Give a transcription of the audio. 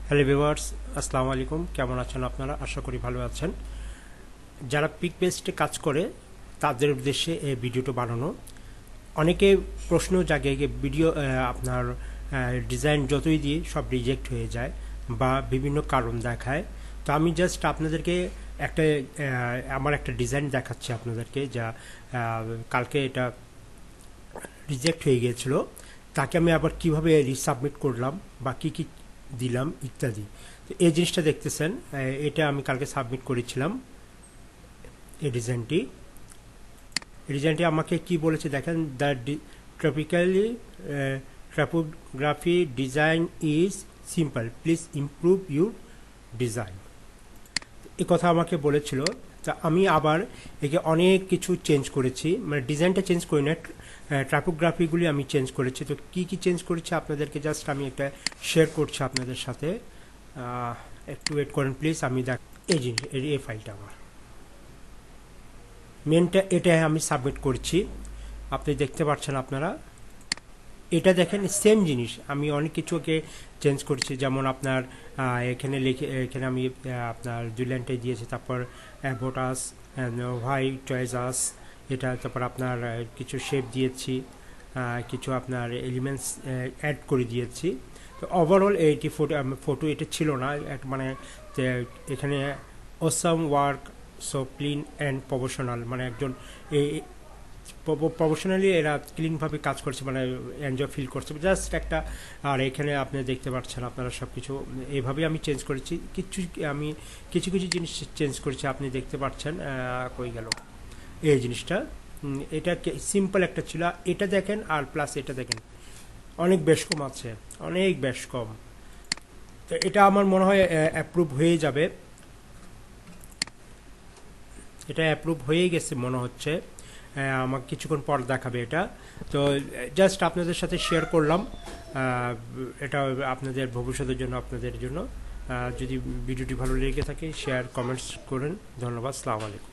Hello viewers, আসসালামু আলাইকুম। কেমন আছেন আপনারা? আশা করি ভালো আছেন। যারা পিকবেস্টে কাজ করে তাদের উদ্দেশ্যে এই ভিডিওটা বানানো। অনেকে প্রশ্ন জাগে যে ভিডিও আপনার ডিজাইন যতই দিয়ে সব রিজেক্ট হয়ে যায় বা বিভিন্ন কারণ দেখায়। তো আমি জাস্ট আপনাদেরকে একটা আমার একটা ডিজাইন দেখাচ্ছি আপনাদেরকে, যা কালকে এটা রিজেক্ট হয়ে গিয়েছিল। তাকে আমি আবার কিভাবে রিসাবমিট করলাম বা কী কী দিলাম ইত্যাদি। তো এই জিনিসটা দেখতেছেন, এটা আমি কালকে সাবমিট করেছিলাম। এই ডিজাইনটি আমাকে কি বলেছে দেখেন, the tropically typography design is simple, please improve your design. এ কথা আমাকে বলেছিল। তা আমি আবার একে অনেক কিছু চেঞ্জ করেছি, মানে ডিজাইনটা চেঞ্জ করি না, ট্রাপোগ্রাফিগুলি আমি চেঞ্জ করেছি। তো কি কি চেঞ্জ করেছি আপনাদেরকে জাস্ট আমি একটা শেয়ার করছি আপনাদের সাথে। একটু ওয়েট করেন প্লিজ। আমি দেখ এই জিনিস, এই ফাইলটা আমার মেনটা, এটা আমি সাবমিট করছি। আপনি দেখতে পাচ্ছেন আপনারা, এটা দেখেন সেম জিনিস। আমি অনেক কিছুকে চেঞ্জ করছি, যেমন আপনার এখানে লিখে, এখানে আমি আপনার 2 লাইনটাই দিয়েছি। তারপর অ্যাবোটাস, হোয়াইট চয়েসাস, এটা তারপর আপনার কিছু শেপ দিয়েছি, কিছু আপনার এলিমেন্টস অ্যাড করে দিয়েছি। তো ওভারঅল এইটি ফটো এটা ছিল না, মানে এখানে awesome work, so clean and professional, মানে একজন প্রফেশনালি এরা ক্লিনভাবে কাজ করছে, মানে এনজয় ফিল করছে জাস্ট একটা। আর এখানে আপনি দেখতে পাচ্ছেন আপনারা সব কিছু এইভাবেই আমি চেঞ্জ করেছি। আমি কিছু কিছু জিনিস চেঞ্জ করেছি, আপনি দেখতে পাচ্ছেন। কই গেল এই জিনিসটা? এটা সিম্পল একটা ছিল, এটা দেখেন আর প্লাস এটা দেখেন, অনেক বেশ কম আছে, অনেক বেশ কম। তো এটা আমার মনে হয় অ্যাপ্রুভ হয়ে যাবে। এটা অ্যাপ্রুভ হয়ে গেছে মনে হচ্ছে, আমাকে কিছুক্ষণ পর দেখাবে এটা। তো জাস্ট আপনাদের সাথে শেয়ার করলাম, এটা আপনাদের ভবিষ্যতের জন্য, আপনাদের জন্য। যদি ভিডিওটি ভালো লেগে থাকে শেয়ার কমেন্টস করেন। ধন্যবাদ, আসসালামু আলাইকুম।